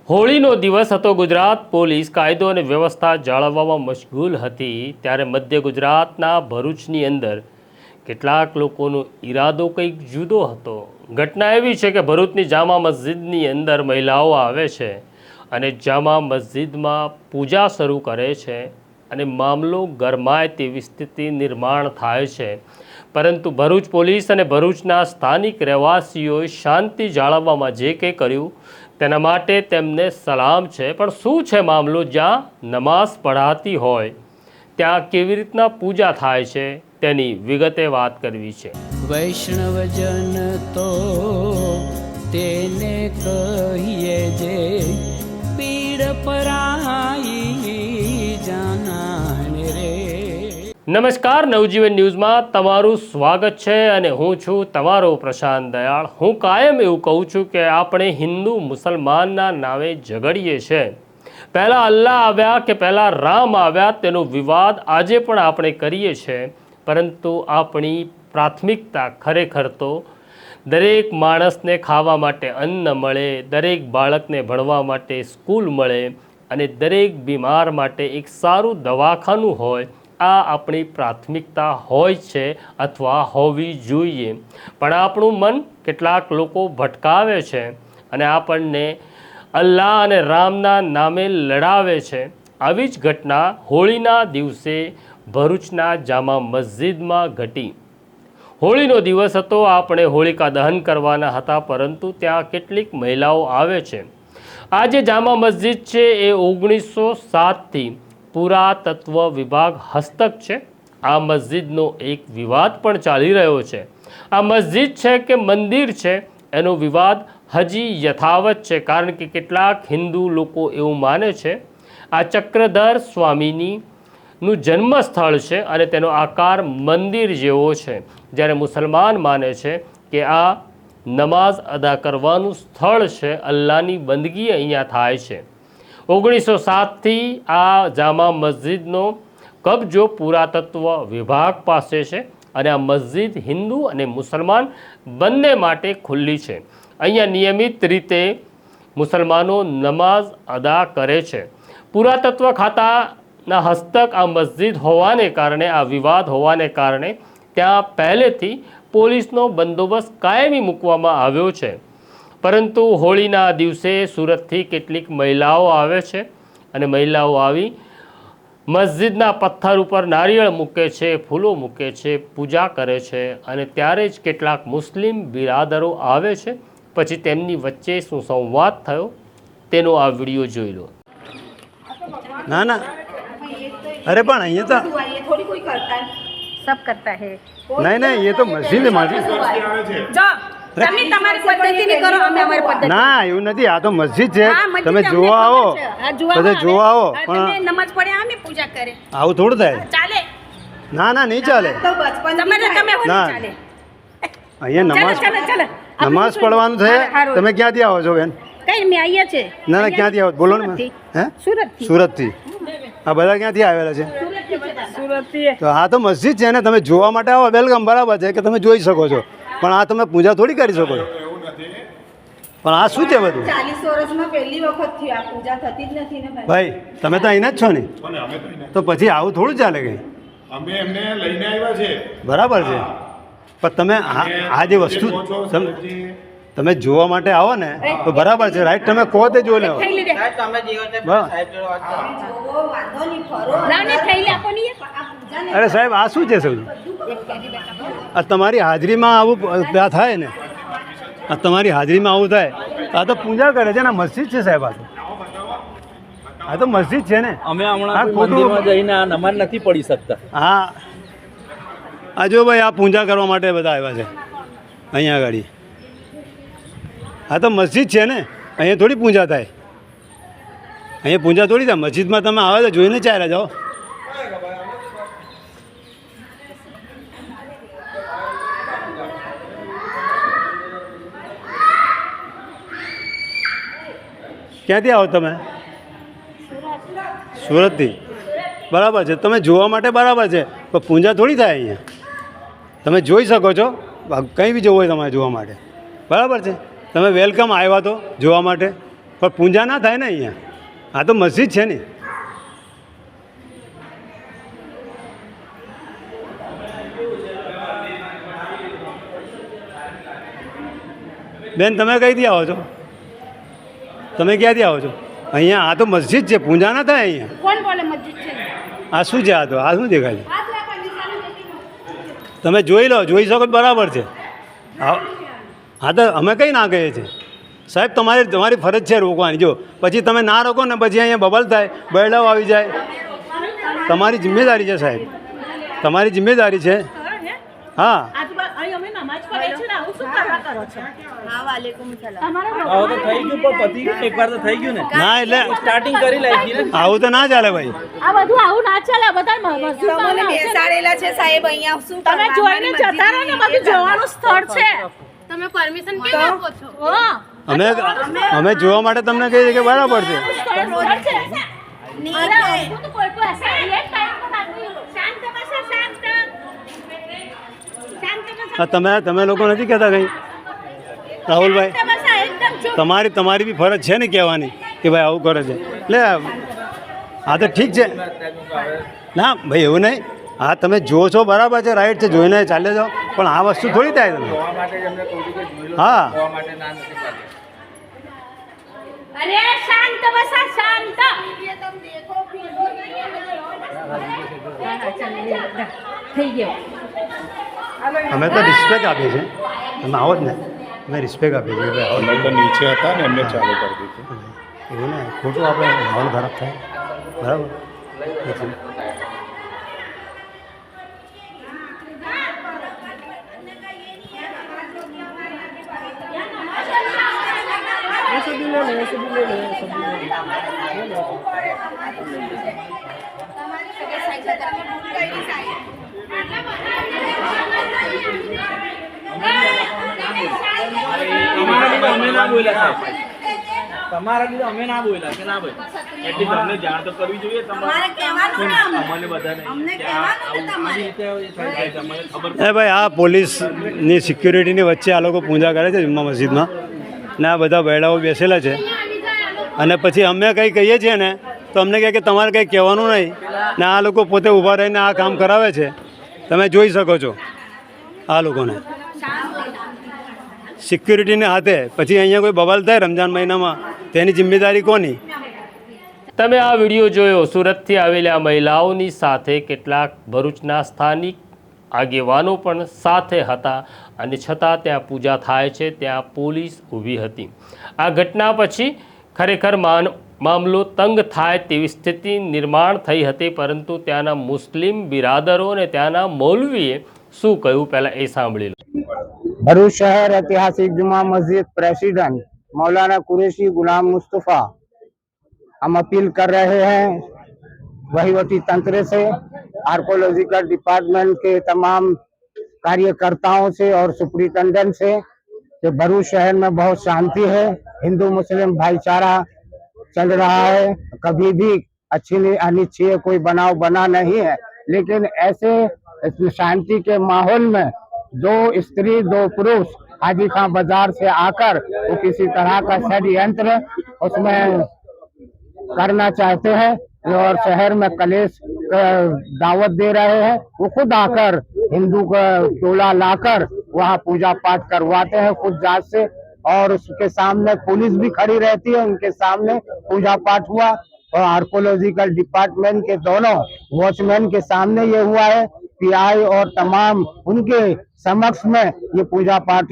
હોળીનો દિવસ હતો। ગુજરાત પોલીસ કાયદો અને વ્યવસ્થા જાળવવામાં મશગુલ હતી ત્યારે મધ્ય ગુજરાતના ભરૂચની અંદર કેટલાક લોકોનો ઈરાદો કંઈક જુદો હતો। ઘટના એવી છે કે ભરૂચની જામા મસ્જિદની અંદર મહિલાઓ આવે છે અને જામા મસ્જિદમાં પૂજા શરૂ કરે છે અને મામલો ગરમાય તેવી સ્થિતિ નિર્માણ થાય છે, પરંતુ ભરૂચ પોલીસ અને ભરૂચના સ્થાનિક રહેવાસીઓએ શાંતિ જાળવવામાં જે કંઈ કર્યું તેના માટે તેમને સલામ છે। પણ શું છે મામલો? જ્યાં નમાઝ પઢાતી હોય ત્યાં કેવી રીતના પૂજા થાય છે તેની વિગતે વાત કરવી છે। વૈષ્ણવજન તો તેને કહીએ જે પીડ પરાઈ જાનાને રે। નમસ્કાર, નવજીવન ન્યૂઝમાં તમારું સ્વાગત છે અને હું છું તમારો પ્રશાંત દયાળ। હું કાયમ એવું કહું છું કે આપણે હિન્દુ મુસલમાનના નામે ઝઘડીએ છે। પહેલાં અલ્લાહ આવ્યા કે પહેલાં રામ આવ્યા તેનો વિવાદ આજે પણ આપણે કરીએ છીએ, પરંતુ આપણી પ્રાથમિકતા ખરેખર તો દરેક માણસને ખાવા માટે અન્ન મળે, દરેક બાળકને ભણવા માટે સ્કૂલ મળે અને દરેક બીમાર માટે એક સારું દવાખાનું હોય, આ આપણી પ્રાથમિકતા હોય છે અથવા હોવી જોઈએ। પણ આપણું મન કેટલાક લોકો ભટકાવે છે અને આપણને અલ્લાહ અને રામના નામે લડાવે છે। આવી જ ઘટના હોળીના દિવસે ભરૂચના જામા મસ્જિદમાં ઘટી। હોળીનો દિવસ હતો, આપણે હોળિકા દહન કરવાના હતા, પરંતુ ત્યાં કેટલીક મહિલાઓ આવે છે। આ જે જામા મસ્જિદ છે એ 1907થી પુરાતત્વ વિભાગ હસ્તક છે। આ મસ્જિદનો એક વિવાદ પણ ચાલી રહ્યો છે। આ મસ્જિદ છે કે મંદિર છે એનો વિવાદ હજી યથાવત છે, કારણ કે કેટલાક હિન્દુ લોકો એવું માને છે આ ચક્રધર સ્વામીનું જન્મ સ્થળ છે અને તેનો આકાર મંદિર જેવો છે, જ્યારે મુસલમાન માને છે કે આ નમાઝ અદા કરવાનું સ્થળ છે, અલ્લાહની બંદગી અહીંયા થાય છે। 1907થી આ જામા મસ્જિદનો કબજો પુરાતત્વ વિભાગ પાસે છે અને આ મસ્જિદ હિન્દુ અને મુસલમાન બંને માટે ખુલ્લી છે। અહીંયા નિયમિત રીતે મુસલમાનો નમાઝ અદા કરે છે। પુરાતત્વ ખાતાના હસ્તક આ મસ્જિદ હોવાને કારણે, આ વિવાદ હોવાને કારણે ત્યાં પહેલેથી પોલીસનો બંદોબસ્ત કાયમી મૂકવામાં આવ્યો છે। પરંતુ હોળીના દિવસે સુરતથી કેટલીક મહિલાઓ આવે છે અને મહિલાઓ આવી મસ્જિદના પથ્થર ઉપર નારિયેળ મૂકે છે, ફૂલો મૂકે છે, પૂજા કરે છે અને ત્યારે જ કેટલાક મુસ્લિમ બિરાદરો આવે છે। પછી તેમની વચ્ચે શું સંવાદ થયો તેનો આ વિડીયો જોઈ લો। ના ના, અરે પણ અહીંયા તો थोड़ी कोई करता है, सब करता है। નહીં નહીં, એ તો મસ્જિદ છે મારી। જો તમે તમારી પદ્ધતિની કરો, અમે અમારી પદ્ધતિ। ના એવું નથી, આ તો મસ્જિદ છે, હા, મસ્જિદ તમે અમને જોવા આવો, ખબર છે। હા, જોવા બધા આવે। જોવા આવો, હા, પણ તમે નમાઝ પડ્યા અમે પૂજા કરે, આવું થોડું થાય। ચાલે? ના ના, નહીં ચાલે। તો બચપન તમારે તમે હોય ના. ચાલે। અહીંયા ચાલો નમાઝ ચાલો ચાલો, નમાઝ પડવાનું છે। તમે ક્યાંથી આવો છો બેન? કઈ મેં આયા છે। ના ના, ક્યાંથી આવો બોલો ને? હે, સુરતથી। સુરતથી? આ બધા ક્યાંથી આવેલા છે? સુરતથી। તો આ તો મસ્જિદ છે ને, તમે જોવા માટે આવો, વેલકમ, બરાબર છે કે તમે જોઈ શકો છો, પણ આ તમે પૂજા થોડી કરી શકો છો। પણ આ શું છે બધું? 40 વર્ષમાં પહેલી વખત થયું, આ પૂજા થતી જ નથી ને ભાઈ તમે તો અહીંના જ છો ને, તો પછી આવું થોડું ચાલે કંઈ? અમે એમને લઈને આવ્યા છે, બરાબર છે, પણ તમે આ જે વસ્તુ તમે જોવા માટે આવો ને તો બરાબર છે, રાઈટ, તમે કહો તે જોઈ લેવો, થેલી દે, બરાબર? જોવો વાંધો નહીં, ફરો ના ને થેલી આપો ની, આ પૂજા ને અરે સાહેબ, આ શું છે સૌ? આ તમારી હાજરીમાં આવું ત્યાં થાય ને, આ તમારી હાજરીમાં આવું થાય, આ તો પૂજા કરે છે ને, મસ્જિદ છે સાહેબ, આ તો મસ્જિદ છે ને। અમે હા, હમણાં ખોટું. મંદિરમાં જઈને આ નમાઝ નથી પડી શકતા। હા, આ જો ભાઈ, આ પૂજા કરવા માટે બધા આવ્યા છે અહીંયા આગળ। આ તો મસ્જિદ છે ને, અહીંયા થોડી પૂજા થાય, અહીંયા પૂજા થોડી થાય। મસ્જિદમાં તમે આવે તો જોઈને ચાલ્યા જાઓ। ક્યાંથી આવો તમે? સુરતથી? બરાબર છે, તમે જોવા માટે બરાબર છે, પણ પૂજા થોડી થાય અહીંયા। તમે જોઈ શકો છો, કંઈ બી જવું હોય તમારે જોવા માટે, બરાબર છે। તમે વેલકમ આવ્યા તો જોવા માટે, પણ પૂજા ના થાય ને અહીંયા. આ તો મસ્જિદ છે ને. બેન તમે કઈથી આવો છો? તમે ક્યાંથી આવો છો? અહીંયા આ તો મસ્જિદ છે, પૂજા ના થાય અહીંયા. કોણ બોલે મસ્જિદ છે? આ શું છે? આ તો આ શું દેખાય છે? હાથ રાખો, નિશાન નથી. તમે જોઈ લો, જોઈ શકો તો બરાબર છે. હા તો અમે કંઈ ના કહીએ છીએ સાહેબ, તમારી ફરજ છે રોકવાની. જો પછી તમે ના રોકો ને પછી અહીંયા બબલ થાય, બરડાઓ આવી જાય. તમારી જિમ્મેદારી છે સાહેબ, તમારી જિમ્મેદારી છે. હા હા, વાલેકુમ સલામ. આવું તો થઈ ગયું પણ પતી ગયું એકવાર તો થઈ ગયું ને. ના એટલે સ્ટાર્ટિંગ કરી લાગી ને. આવું તો ના ચાલે ભાઈ. આ બધું આવું ના ચાલે. બધા તમને બેસાડેલા છે સાહેબ અહીંયા. શું તમે જોઈને જતા રહો ને, બધું જોવાનું સ્થળ છે. તમે પરમિશન કેમ આપો છો? અમે જોવા માટે તમને કહીએ કે બરાબર છે. સ્થળ છે. નહીં અરે, થાય. હું તો કોઈ કોઈ હશે. એક ટાઈમ પર નાખી. શાંત બસો, શાંત. તમે લોકો નથી કહેતા કંઈ? રાહુલભાઈ, બસો, એકદમ ચૂપ. તમારી બી ફરજ છે ને કહેવાની કે ભાઈ આવું કરે છે. એટલે હા તો ઠીક છે. ના ભાઈ એવું નહીં. હા તમે જો છો બરાબર છે, રાઈટ છે, જોઈને ચાલે જાઓ, પણ આ વસ્તુ થોડી થાય તમે. હા અરે શાંત બસો, શાંત. થઈ ગયો. અમે તો રિસ્પેક્ટ આપીએ છીએ. તમે આવો જ ને, અમે રિસ્પેક્ટ આપીએ છીએ. ભાઈ આવો. અમે તો નીચે હતા ને એમને ચાલુ કરી દીધું. એવું ને ખોટું આપણે માહોલ ખરાબ થાય. બરાબર એટલે અમે ના બોલ્યા સાહેબ. તમારા લીધે અમે ના બોલ્યા કે ના ભાઈ એટલી તમને જાણ તો કરવી જોઈએ. તમારે કહેવાનું ને અમને. અમને બધાને અમને કે આ કહેવાનું ને આવું તમારે. રીતે થાય છે, અમને ખબર એ ભાઈ આ પોલીસની સિક્યુરિટીની વચ્ચે આ લોકો પૂજા કરે છે જુમ્મા મસ્જિદમાં, ને આ બધા બૈડાઓ બેસેલા છે. અને પછી અમે કંઈ કહીએ છીએ ને તો અમને કહે કે તમારે કંઈ કહેવાનું નહીં, ને આ લોકો પોતે ઊભા રહીને આ કામ કરાવે છે. તમે જોઈ શકો છો આ લોકોને સિક્યુરિટીને હાથે. પછી અહીંયા કોઈ બવાલ થાય રમજાન મહિનામાં તેની જિમ્મેદારી કોની? તમે આ વિડીયો જોયો. સુરતથી આવેલી આ મહિલાઓની સાથે કેટલાક ભરૂચના સ્થાનિક આગેવાનો પણ સાથે હતા અને છતાં ત્યાં પૂજા થાય છે, ત્યાં પોલીસ ઊભી હતી. આ ઘટના પછી ખરેખર મામલો તંગ થાય તેવી સ્થિતિ નિર્માણ થઈ હતી, પરંતુ ત્યાંના મુસ્લિમ બિરાદરો અને ત્યાંના મૌલવીએ શું કહ્યું પહેલાં એ સાંભળી લો. भरूच शहर ऐतिहासिक जुमा मस्जिद प्रेसिडेंट मौलाना कुरैशी गुलाम मुस्तफ़ा हम अपील कर रहे हैं वहीवटी तंत्र से, आर्कोलॉजिकल डिपार्टमेंट के तमाम कार्यकर्ताओं से और सुप्रिंटेंडेंट से कि भरूच शहर में बहुत शांति है, हिंदू मुस्लिम भाईचारा चल रहा है, कभी भी अच्छी अनिच्छीय कोई बनाव बना नहीं है। लेकिन ऐसे शांति के माहौल में दो स्त्री दो पुरुष हाजी खां बाजार से आकर वो किसी तरह का षड्यंत्र उसमें करना चाहते हैं और शहर में कलेश दावत दे रहे हैं। वो खुद आकर हिंदू का टोला लाकर वहाँ पूजा पाठ करवाते हैं खुद जात से, और उसके सामने पुलिस भी खड़ी रहती है, उनके सामने पूजा पाठ हुआ। और आर्कोलॉजिकल डिपार्टमेंट के दोनों वॉचमैन के सामने ये हुआ है, पीआई और तमाम उनके समक्ष में ये पूजा पाठ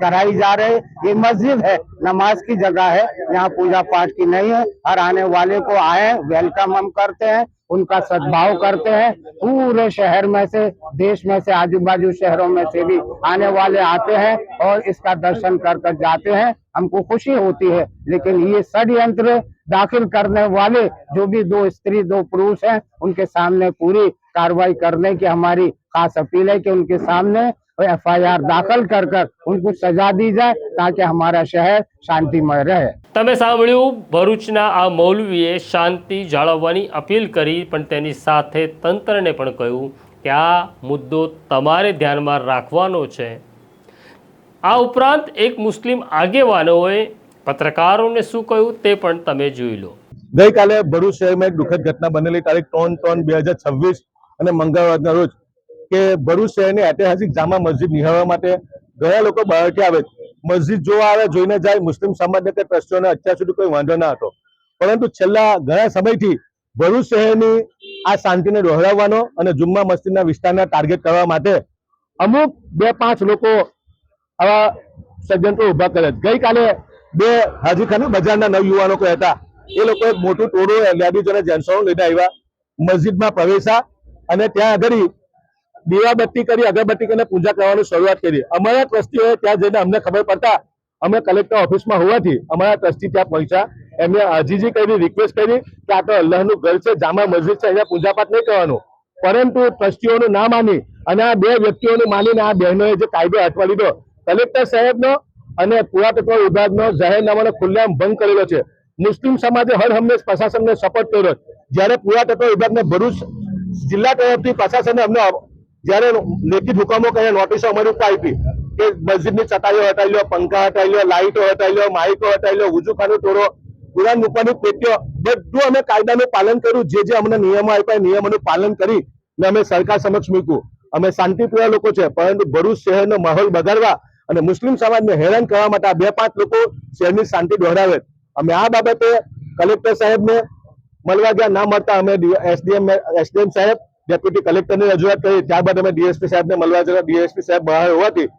कराई जा रही। ये मस्जिद है, नमाज की जगह है, यहाँ पूजा पाठ की नहीं है। हर आने वाले को आए वेलकम हम करते हैं, उनका सद्भाव करते हैं। पूरे शहर में से, देश में से, आजू बाजू शहरों में से भी आने वाले आते हैं और इसका दर्शन कर कर जाते हैं। हमको खुशी होती है, लेकिन ये षड्यंत्र दाखिल करने वाले जो भी दो स्त्री दो पुरुष हैं उनके सामने पूरी कार्रवाई करने की हमारी खास अपील है कि उनके सामने एफआईआर दाखिल कर कर उनको सजा दी जाए ताकि हमारा शहर शांतिमय रहे। તમે સાંભળ્યું, ભરૂચના આ મૌલવીએ શાંતિ જાળવવાની અપીલ કરી, પણ તેની સાથે તંત્રને પણ કહ્યું કે આ મુદ્દો તમારે ધ્યાનમાં રાખવાનો છે. આ ઉપરાંત એક મુસ્લિમ આગેવાનોએ પત્રકારોને શું કહ્યું તે પણ તમે જોઈ લો. ગઈકાલે ભરૂચ શહેરમાં એક દુઃખદ ઘટના બનેલી તારીખ 3/3/2026 અને મંગળવારના રોજ કે ભરૂચ શહેરની ઐતિહાસિક જામા મસ્જિદ નિહાળવા માટે ઘણા લોકો બહારથી આવે, મસ્જિદ જોવા આવે, જોઈને જાય. મુસ્લિમ સમાજને કે ટ્રસ્ટીઓને અત્યાર સુધી કોઈ વાંધો ના હતો, પરંતુ છેલ્લા ઘણા સમયથી ભરૂચ શહેરની આ શાંતિને દોહરાવવાનો અને જુમ્મા મસ્જિદના વિસ્તારને ટાર્ગેટ કરવા માટે અમુક 2-5 લોકો આવા ષડયંત્રો ઉભા કરે. ગઈકાલે 2 હાજીખાના બજારના નવયુવાનો કોઈ હતા, એ લોકો એક મોટું ટોળું લેડીઝ અને જેન્ટ્સો લઈને આવ્યા, મસ્જિદમાં પ્રવેશા અને ત્યાં આગળ દીવાબત્તી કરી, અગરબત્તી કરીને પૂજા કરવાની શરૂઆત કરી. અમારા ટ્રસ્ટીઓએ ત્યાં જઈને અમને ખબર પડતા અમે કલેક્ટર ઓફિસમાં હોવાથી અમારા ટ્રસ્ટી ત્યાં પહોંચ્યા. એમને અરજી કરી, રિક્વેસ્ટ કરી કે આ તો અલ્લાહનું ઘર છે, જામા મસ્જિદ છે, અહીંયા પૂજાપાઠ નહીં કરવાનું. પરંતુ ટ્રસ્ટીઓનું ના માની અને આ 2 વ્યક્તિઓનું માનીને આ બહેનોએ જે કાયદો હાથમાં લીધો, કલેક્ટર સાહેબનો અને પુરાતત્વ વિભાગનો જાહેરનામાનો ખુલ્લેઆમ ભંગ કરેલો છે. મુસ્લિમ સમાજે હર હંમેશ પ્રશાસનને સપોર્ટ કર્યો. જ્યારે પુરાતત્વ વિભાગને ભરૂચ જિલ્લા તરફથી પ્રશાસને અમને જ્યારે લેખિત હુકમો કરીને નોટિસો અમારી ઉપર આપી કે મસ્જિદની ચટાઈઓ હટાવી લો, પંખા હટાવી લો, લાઇટો હટાવી લો, માઇકો હટાવી લો, વુજુખાનું તોડો, કુરાન મૂકવાની પેટીઓ, બધું અમે કાયદાનું પાલન કર્યું. જે અમને નિયમો આપ્યા નિયમોનું પાલન કરી ને અમે સરકાર સમક્ષ મૂક્યું. અમે શાંતિપ્રિય લોકો છે, પરંતુ ભરૂચ શહેરનો માહોલ બગાડવા અને મુસ્લિમ સમાજને હેરાન કરવા માટે આ 2-5 લોકો શહેરની શાંતિ દોહરાવે. અમે આ બાબતે કલેક્ટર સાહેબને મળવા ગયા, ના મળતા અમે એસડીએમ સાહેબ, ડેપ્યુટી કલેક્ટરની રજૂઆત કરી. ત્યારબાદ અમે ડીએસપી સાહેબને મળવા ગયા. ડીએસપી સાહેબ બહાર હોવાથી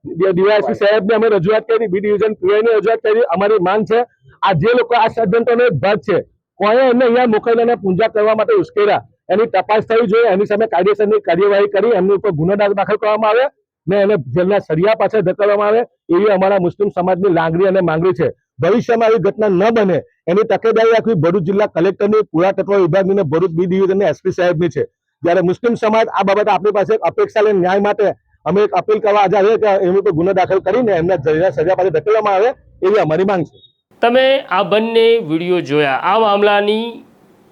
ડીવાયએસપી સાહેબને અમે રજૂઆત કરી, બી ડિવિઝન પીઆઈને રજૂઆત કરી. અમારી માંગ છે, આ જે લોકો આ ષડયંત્રનો એક ભાગ છે, કોઈએ એમને અહીંયા મોકલીને પૂજા કરવા માટે ઉશ્કેર્યા, એની તપાસ થવી જોઈએ. એની સામે કાયદેસરની કાર્યવાહી કરી એમની ઉપર ગુનો દાખલ કરવામાં આવે ને એને જેલના સળિયા પાછળ ધકેલવામાં આવે, એવી અમારા મુસ્લિમ સમાજની લાગણી અને માંગણી છે. ભવિષ્યમાં આવી ઘટના ન બને એની તકેદારી રાખવી ભરૂચ જિલ્લા કલેક્ટરની, પુરાતત્વ વિભાગની અને ભરૂચ બી ડિવિઝનની એસપી સાહેબની છે. જ્યારે મુસ્લિમ સમાજ આ બાબતે આપણી પાસે અપેક્ષા લઈને ન્યાય માટે અમે એક અપીલ કરવા આજે આવ્યા કે એમની ઉપર ગુનો દાખલ કરીને એમને જેલના સજા પાછળ ધકેલવામાં આવે, એવી અમારી માંગ છે. તમે આ બંને વિડીયો જોયા.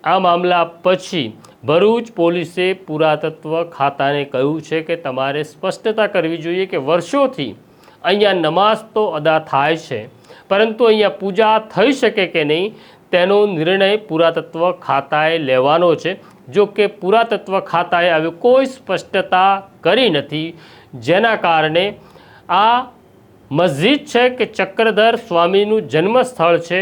આ મામલા પછી ભરૂચ પોલીસે પુરાતત્વ ખાતાને કહ્યું છે કે તમારે સ્પષ્ટતા કરવી જોઈએ કે વર્ષોથી અહીંયા નમાઝ તો અદા થાય છે, પરંતુ અહીંયા પૂજા થઈ શકે કે નહીં તેનો નિર્ણય પુરાતત્વ ખાતાએ લેવાનો છે. જો કે પુરાતત્વ ખાતાએ આવી કોઈ સ્પષ્ટતા કરી નથી, જેના કારણે આ મસ્જિદ છે કે ચક્રધર સ્વામીનું જન્મસ્થળ છે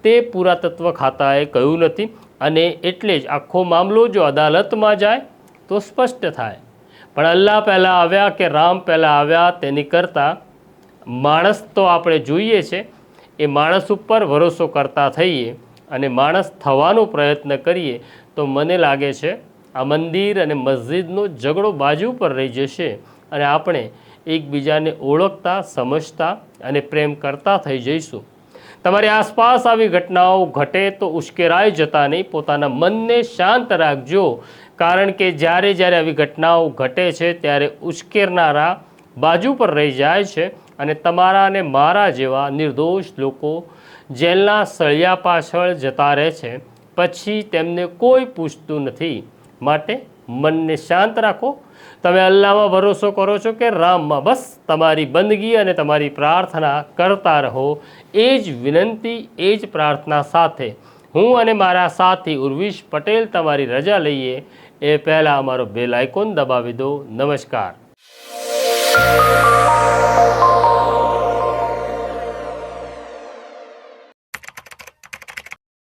તે પુરાતત્વ ખાતાએ કહ્યું નથી. અને એટલે જ આખો મામલો જો અદાલતમાં જાય તો સ્પષ્ટ થાય. પણ અલ્લાહ પહેલાં આવ્યા કે રામ પહેલાં આવ્યા તેની કરતાં માણસ તો આપણે જોઈએ છે, એ માણસ ઉપર ભરોસો કરતા થઈએ અને માણસ થવાનો પ્રયત્ન કરીએ તો મને લાગે છે આ મંદિર અને મસ્જિદનો ઝઘડો બાજુ પર રહી જશે અને આપણે એકબીજાને ઓળખતા, સમજતા અને પ્રેમ કરતા થઈ જઈશું. તમારી આસપાસ આવી ઘટનાઓ ઘટે તો ઉશ્કેરાઈ જતા નહીં, પોતાના મનને શાંત રાખજો. કારણ કે જ્યારે આવી ઘટનાઓ ઘટે છે ત્યારે ઉશ્કેરનારા બાજુ પર રહી જાય છે અને તમારા અને મારા જેવા નિર્દોષ લોકો જેલના સળિયા પાછળ જતા રહે છે, પછી તેમને કોઈ પૂછતું નથી. માટે મનને શાંત રાખો. તમે અલ્લાહમાં ભરોસો કરો છો કે રામમાં, બસ તમારી બંદગી અને તમારી પ્રાર્થના કરતા રહો. એ જ વિનંતી, એ જ પ્રાર્થના સાથે હું અને મારા સાથી ઉર્વિશ પટેલ તમારી રજા લઈએ એ પહેલાં અમારો બેલ આઇકોન દબાવી દો. નમસ્કાર.